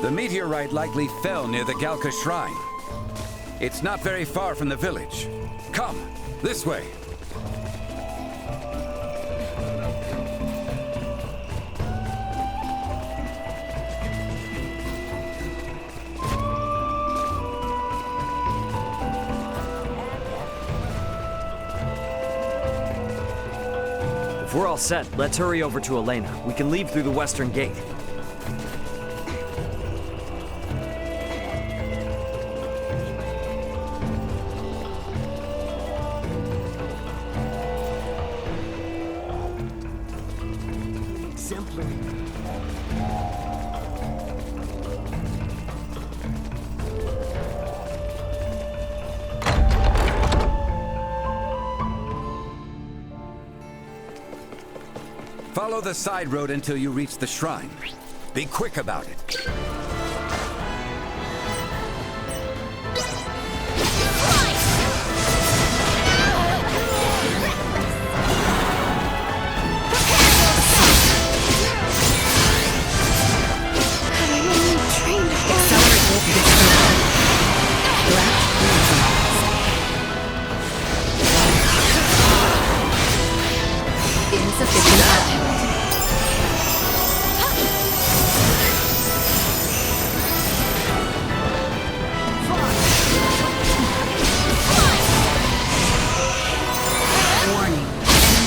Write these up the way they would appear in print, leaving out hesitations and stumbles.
The meteorite likely fell near the Galka shrine. It's not very far from the village. Come, this way. If we're all set, let's hurry over to Elena. We can leave through the western gate. Exemplary. Follow the side road until you reach the shrine. Be quick about it.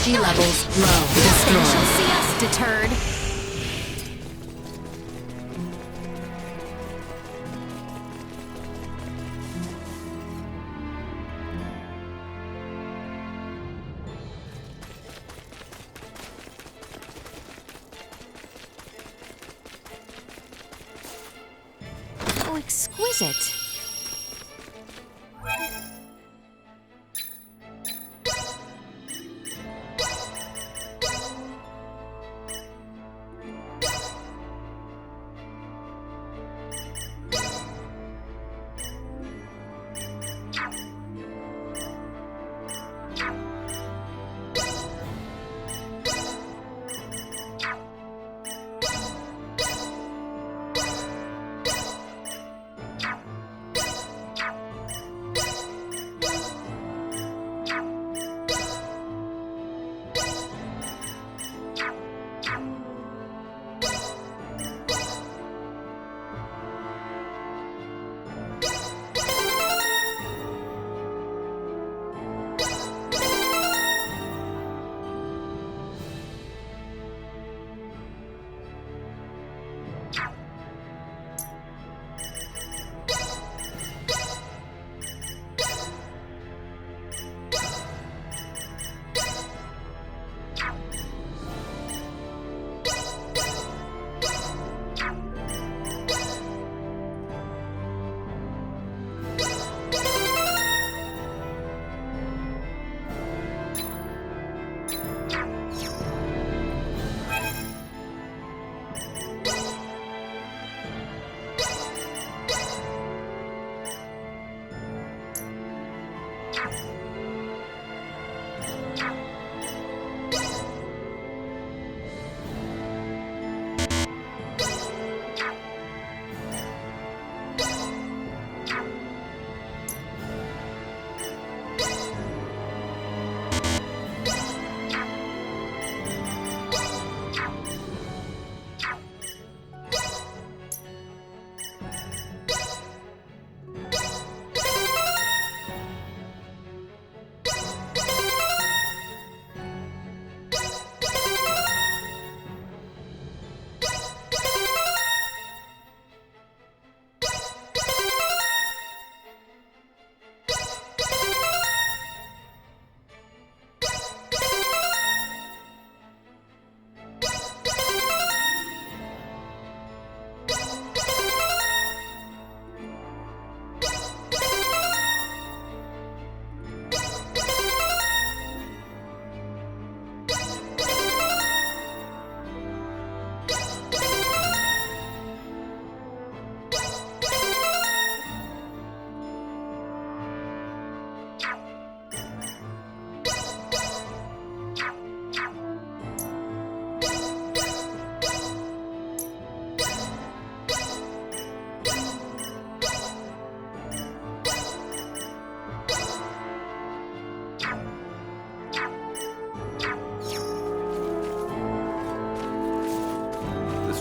Levels low. Destroy. She'll see us deterred. Oh, exquisite.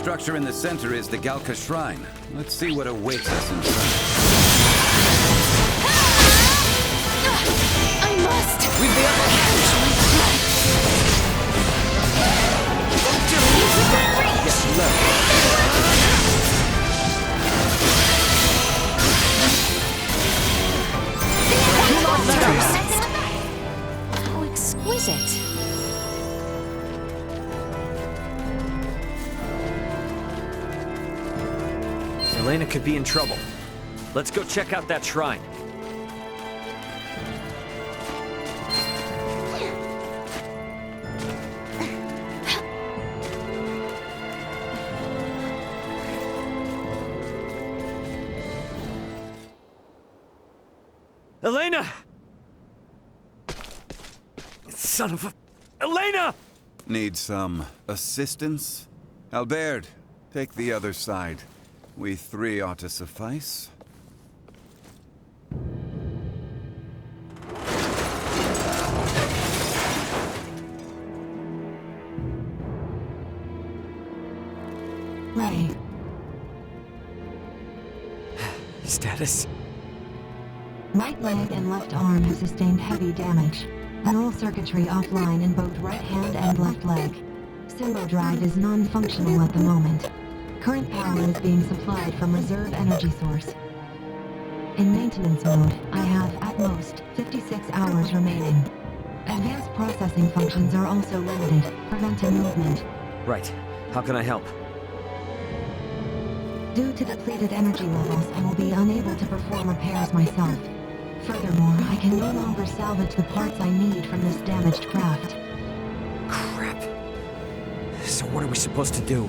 structure in the center is the Galka Shrine. Let's see what awaits us inside. I must! We've the upper hand! Yes, left. How exquisite! Elena could be in trouble. Let's go check out that shrine. Elena! Son of a... Elena! Need some assistance? Albert, take the other side. We three ought to suffice. Ray, Status? right leg and left arm have sustained heavy damage. Neural circuitry offline in both right hand and left leg. Symbol drive is non-functional at the moment. Current power is being supplied from reserve energy source. In maintenance mode, I have, at most, 56 hours remaining. Advanced processing functions are also limited, preventing movement. Right. How can I help? Due to depleted energy levels, I will be unable to perform repairs myself. Furthermore, I can no longer salvage the parts I need from this damaged craft. Crap. So what are we supposed to do?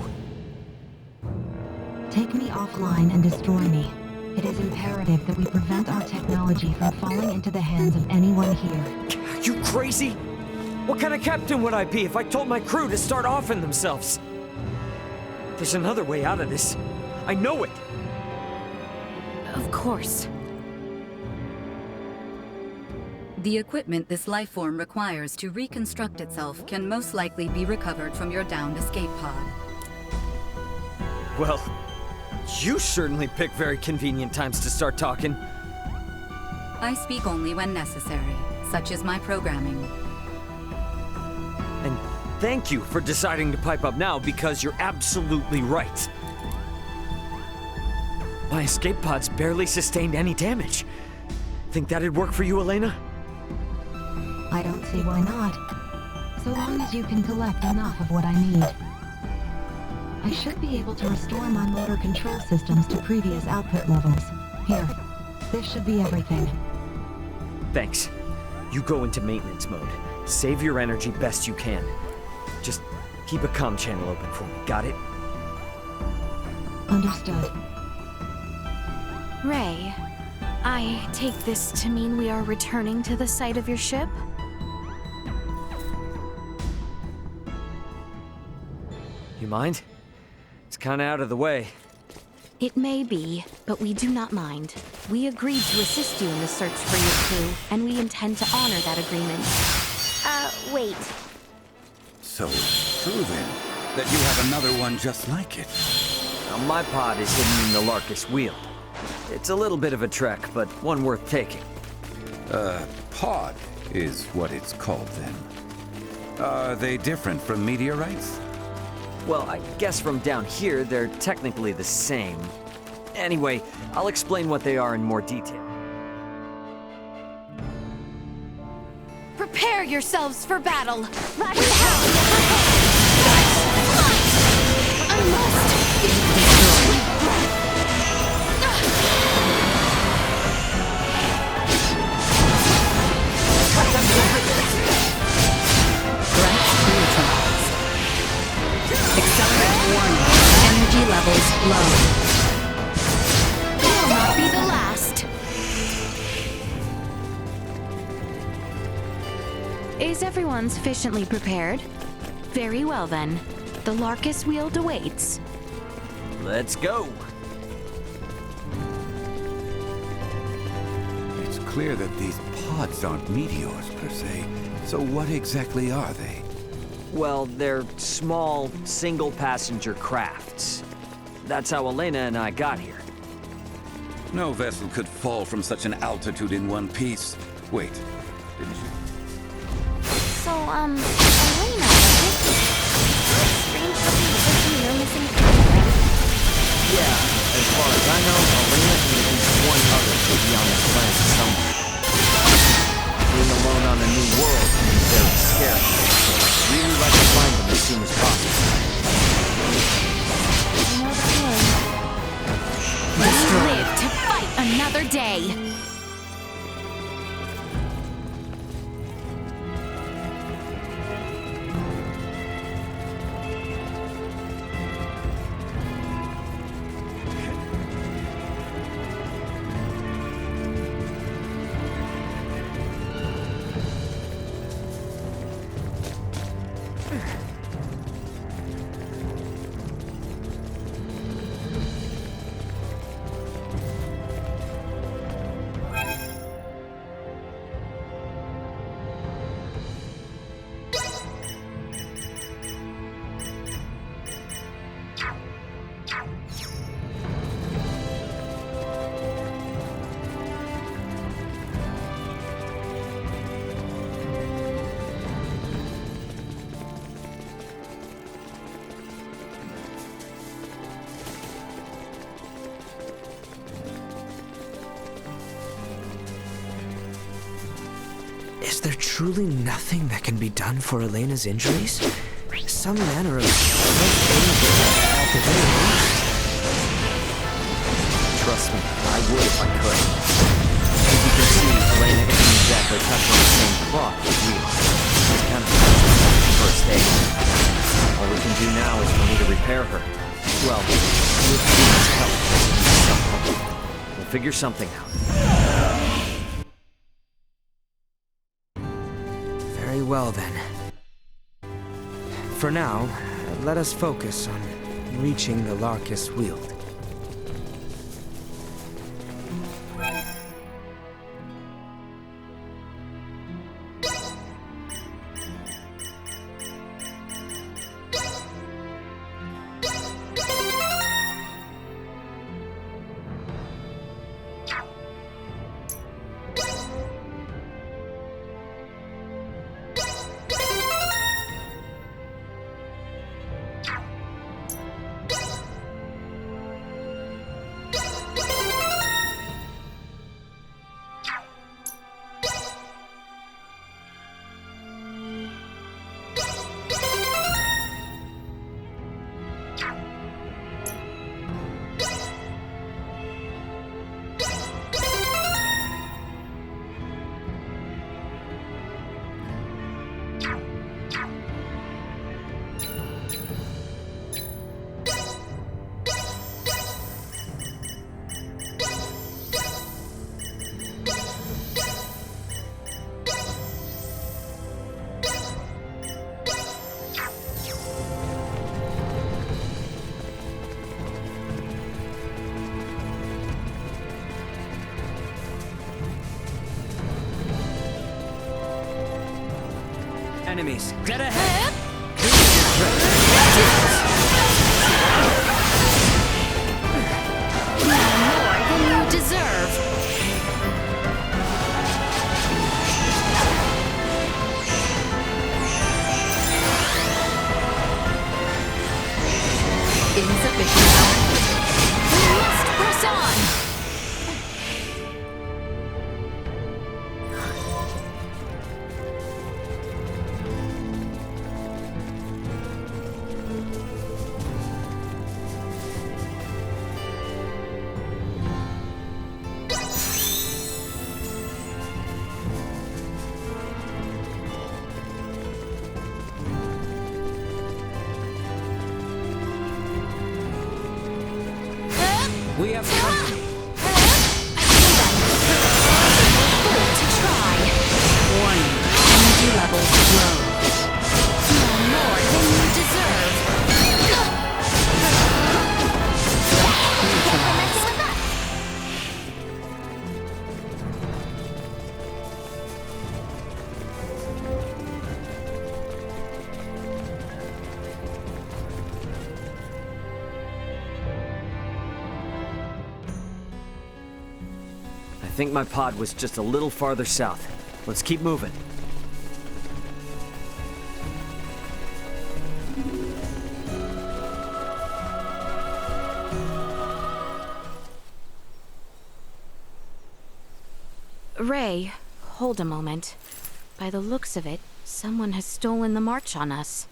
Take me offline and destroy me. It is imperative that we prevent our technology from falling into the hands of anyone here. Are you crazy? What kind of captain would I be if I told my crew to start offing themselves? There's another way out of this. I know it. Of course. The equipment this life form requires to reconstruct itself can most likely be recovered from your downed escape pod. Well, you certainly pick very convenient times to start talking. I speak only when necessary, such is my programming. And thank you for deciding to pipe up now, because you're absolutely right. My escape pods barely sustained any damage. Think that'd work for you, Elena? I don't see why not. So long as you can collect enough of what I need. I should be able to restore my motor control systems to previous output levels. Here, this should be everything. Thanks. You go into maintenance mode. Save your energy best you can. Just keep a comm channel open for me, got it? Understood. Ray, I take this to mean we are returning to the site of your ship? You mind? It's kinda out of the way. It may be, but we do not mind. We agreed to assist you in the search for your crew, and we intend to honor that agreement. Wait. So it's true then, that you have another one just like it. Now, my pod is hidden in the Larkus wheel. It's a little bit of a trek, but one worth taking. Pod is what it's called then. Are they different from meteorites? Well, I guess from down here, they're technically the same. Anyway, I'll explain what they are in more detail. Prepare yourselves for battle! I must! Accelerant warning. Energy levels low. Will not be the last! Is everyone sufficiently prepared? Very well then. The Larkus wheel awaits. Let's go! It's clear that these pods aren't meteors per se. So what exactly are they? Well, they're small, single-passenger crafts. That's how Elena and I got here. No vessel could fall from such an altitude in one piece. Wait, didn't you? So, Elena, this strange looking person you're missing from, right? Yeah, as far as I know, Elena and at least one other could be on this planet somewhere. Being alone on a new world can be very scary. I'd really like to find them as soon as possible. Let's live to fight another day. Is there truly nothing that can be done for Elena's injuries? Some manner of self-aid at the very least. Trust me, I would if I could. As you can see, Elena isn't exactly touching the same cloth as we are. It's kind of first aid. All we can do now is for me to repair her. Well, with Demon's help. Somehow. We'll figure something out. Very well then. For now, let us focus on reaching the Larkus Weald. Enemies, dead ahead! More than you deserve. Insufficient health. We must press on. We have company. To try. Warning. Energy levels low. More than you deserve. Never messing with us. think my pod was just a little farther south. Let's keep moving. Ray, hold a moment. By the looks of it, someone has stolen the march on us.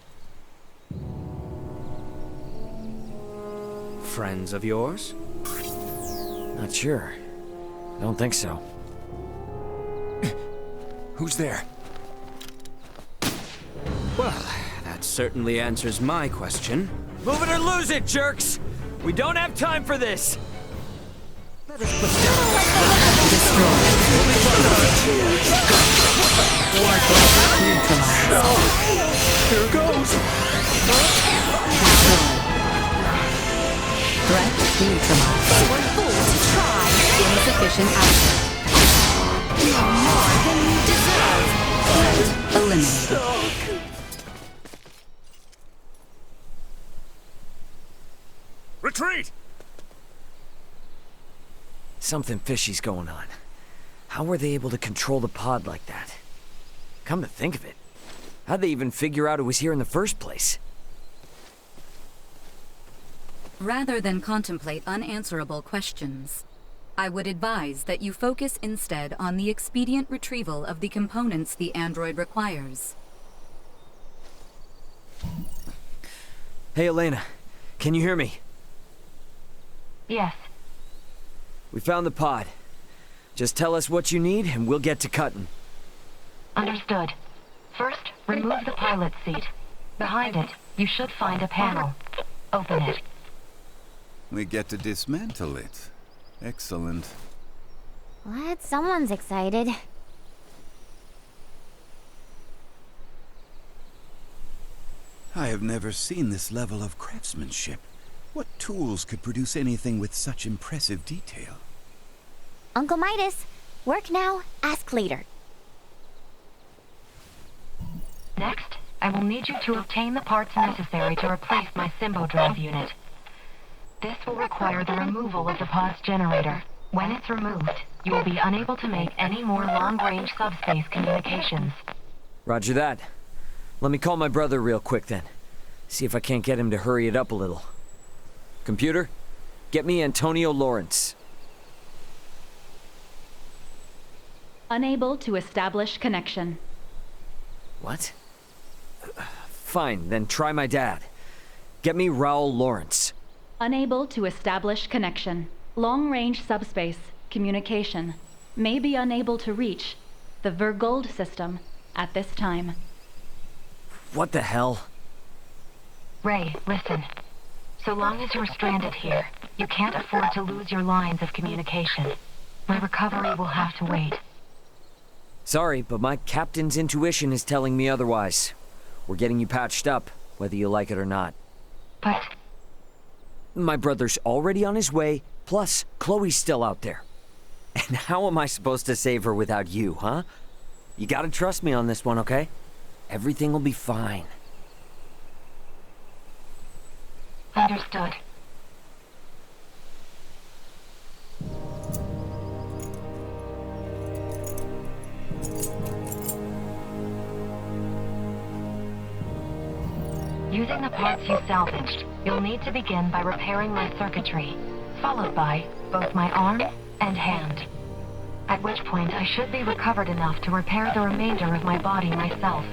Friends of yours? Not sure. Don't think so. Who's there? Well, that certainly answers my question. Move it or lose it, jerks! We don't have time for this! Let us put Here goes! Threat neutralized. They were fools to try. Insufficient output. More than you deserve. Threat eliminated. Retreat! Something fishy's going on. How were they able to control the pod like that? Come to think of it, how'd they even figure out it was here in the first place? Rather than contemplate unanswerable questions, I would advise that you focus instead on the expedient retrieval of the components the android requires. Hey, Elena, can you hear me? Yes. We found the pod. Just tell us what you need and we'll get to cutting. Understood. First, remove the pilot seat. Behind it, you should find a panel. Open it. We get to dismantle it. Excellent. What? Someone's excited. I have never seen this level of craftsmanship. What tools could produce anything with such impressive detail? Uncle Midas, work now, ask later. Next, I will need you to obtain the parts necessary to replace my Symbo drive unit. This will require the removal of the pod's generator. When it's removed, you will be unable to make any more long-range subspace communications. Roger that. Let me call my brother real quick then. See if I can't get him to hurry it up a little. Computer, get me Antonio Lawrence. Unable to establish connection. What? Fine, then try my dad. Get me Raul Lawrence. Unable to establish connection. Long-range subspace communication. May be unable to reach the Vergold system at this time. What the hell? Ray, listen. So long as you're stranded here, you can't afford to lose your lines of communication. My recovery will have to wait. Sorry, but my captain's intuition is telling me otherwise. We're getting you patched up, whether you like it or not. But My brother's already on his way, plus Chloe's still out there. And how am I supposed to save her without you, huh? You gotta trust me on this one, okay? Everything will be fine. understood. Using the parts you salvaged, you'll need to begin by repairing my circuitry, followed by both my arm and hand. At which point I should be recovered enough to repair the remainder of my body myself.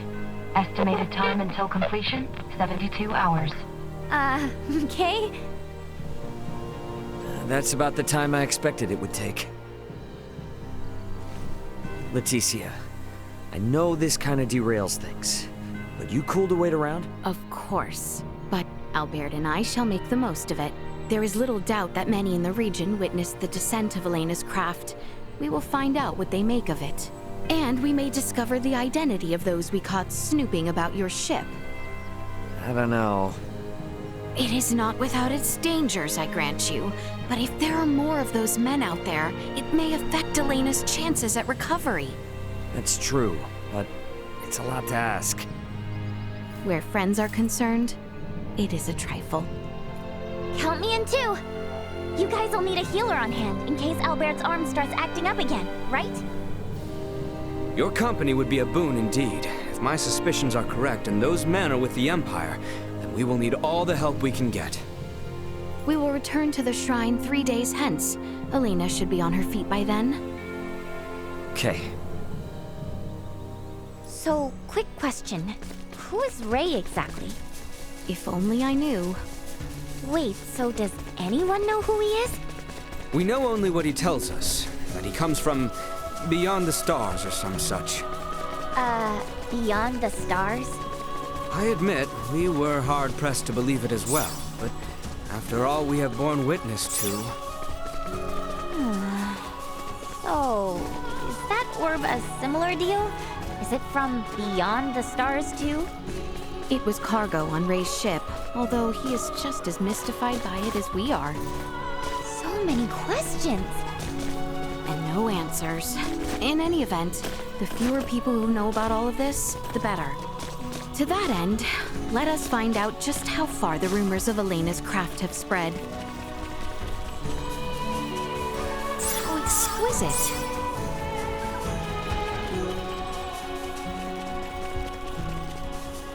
Estimated time until completion, 72 hours. Okay? That's about the time I expected it would take. Leticia, I know this kind of derails things, but you cool to wait around? Of course. But Albert and I shall make the most of it. There is little doubt that many in the region witnessed the descent of Elena's craft. We will find out what they make of it. And we may discover the identity of those we caught snooping about your ship. I don't know. It is not without its dangers, I grant you. But if there are more of those men out there, it may affect Elena's chances at recovery. That's true, but it's a lot to ask. Where friends are concerned, it is a trifle. Count me in too! You guys will need a healer on hand in case Albert's arm starts acting up again, right? Your company would be a boon indeed. If my suspicions are correct and those men are with the Empire, then we will need all the help we can get. We will return to the shrine 3 days hence. Elena should be on her feet by then. Okay. So, quick question. Who is Ray exactly? If only I knew. Wait, so does anyone know who he is? We know only what he tells us, that he comes from beyond the stars or some such. Beyond the stars? I admit, we were hard-pressed to believe it as well, but after all we have borne witness to... So, is that orb a similar deal? Is it from beyond the stars too? It was cargo on Ray's ship, although he is just as mystified by it as we are. So many questions. And no answers. In any event, the fewer people who know about all of this, the better. To that end, let us find out just how far the rumors of Elena's craft have spread. How exquisite!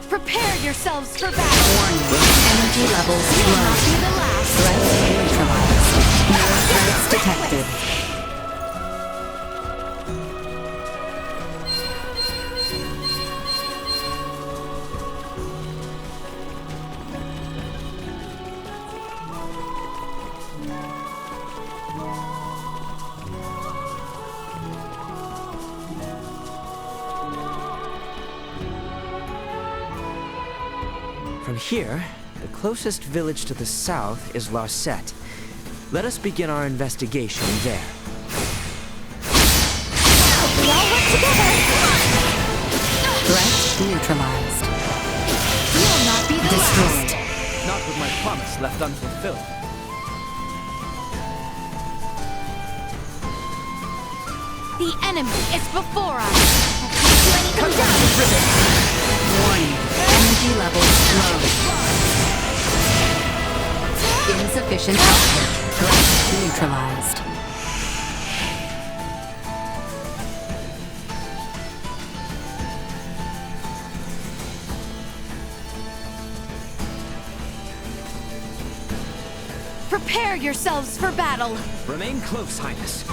Prepare yourselves for battle! Warning. Energy levels Will low. not be the last! Threat neutralized. No threats detected. From here, the closest village to the south is Larset. Let us begin our investigation there. We all work together! Threat neutralized. Will not be the Destroyed. last! Not with my promise left unfulfilled. The enemy is before us! Come down! Warning. Energy levels low. Insufficient output. Threat neutralized. Prepare yourselves for battle! Remain close, Highness.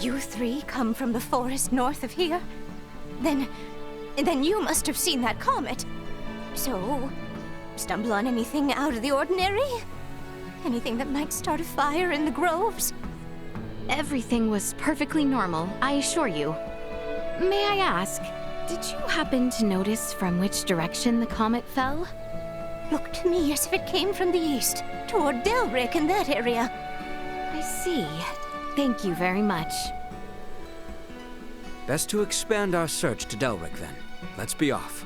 You three come from the forest north of here? Then you must have seen that comet. So, stumble on anything out of the ordinary? Anything that might start a fire in the groves? Everything was perfectly normal, I assure you. May I ask, did you happen to notice from which direction the comet fell? Looked to me as if it came from the east, toward Delric in that area. I see. Thank you very much. Best to expand our search to Delric then. Let's be off.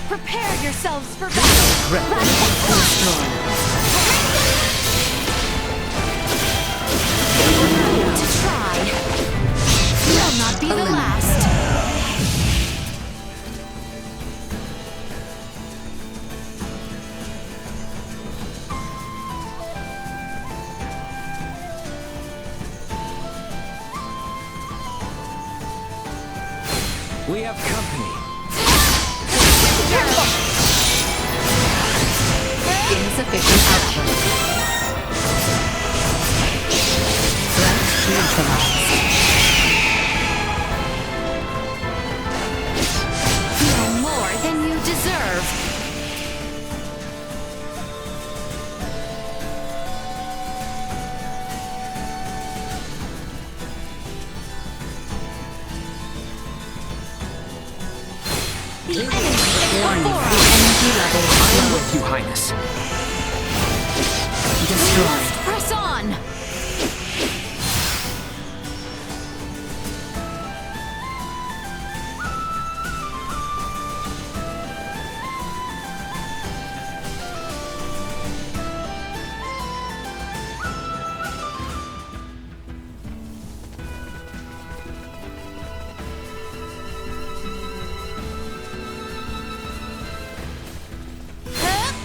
Prepare yourselves for battle! To try. Will not be the last. We have company. Insufficient output. Warning. Energy levels I am low. with you, Highness. Destroyed. Press on!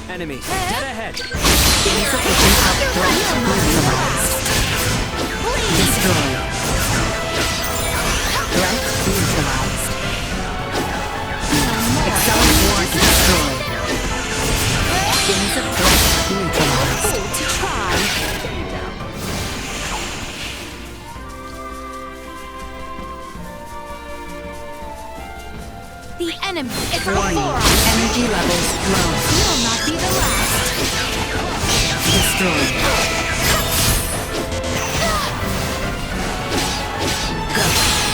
Enemy, dead ahead. Insufficient output. Neutralized. Destroyed. Threat neutralized. Accelerant ward destroyed. Insufficient threat neutralized. To try. The enemy is Warning. before us. Energy levels low. Will not be the last. Destroyed.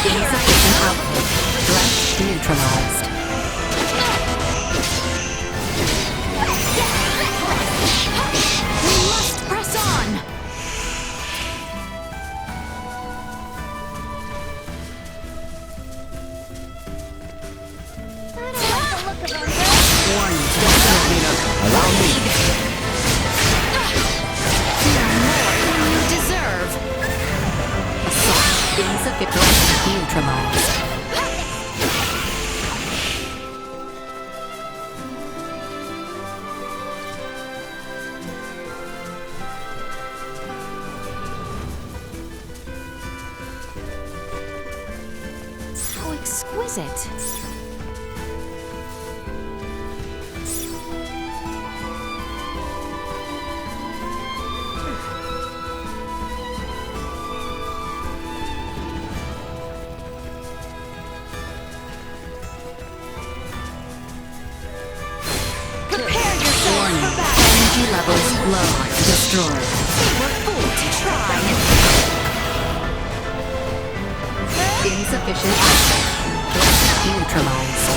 Insufficient output. Threat neutralized. We must press on. Warning. Allow me. You deserve. Assault. Insufficient neutralized. How exquisite. Prepare yourself Warning. for battle. Energy levels low. Destroyed. They were fooled to try. Insufficient output. Threat neutralized.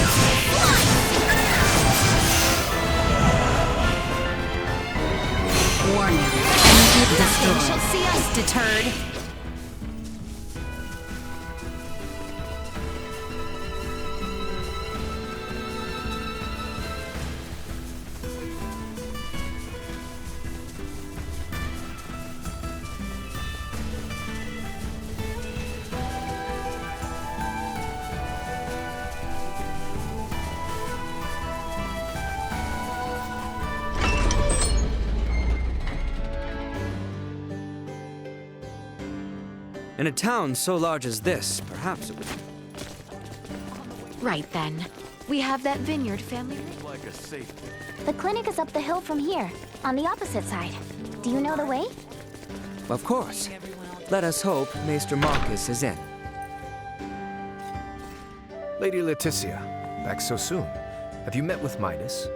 Warning. Energy Nothing shall destroyed. see us deterred. In a town so large as this, perhaps it would... Right then. We have that vineyard family. Like a safe. The clinic is up the hill from here, on the opposite side. Do you know the way? Of course. Let us hope Maester Marcus is in. Lady Leticia, back so soon. Have you met with Midas?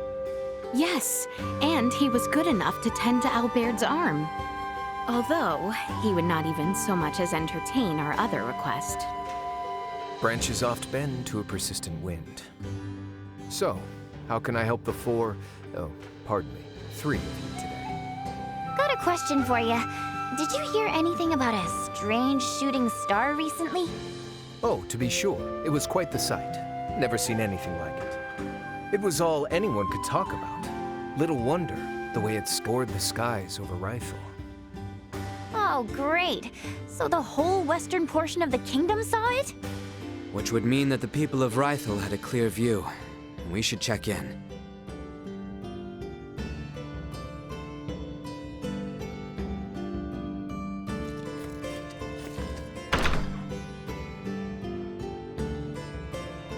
Yes, and he was good enough to tend to Albaird's arm. Although, he would not even so much as entertain our other request. Branches oft bend to a persistent wind. So, how can I help the three of you today? Got a question for you. Did you hear anything about a strange shooting star recently? Oh, to be sure. It was quite the sight. Never seen anything like it. It was all anyone could talk about. Little wonder, the way it scored the skies over Rifle. Oh, great. So the whole western portion of the kingdom saw it? Which would mean that the people of Rifle had a clear view. We should check in.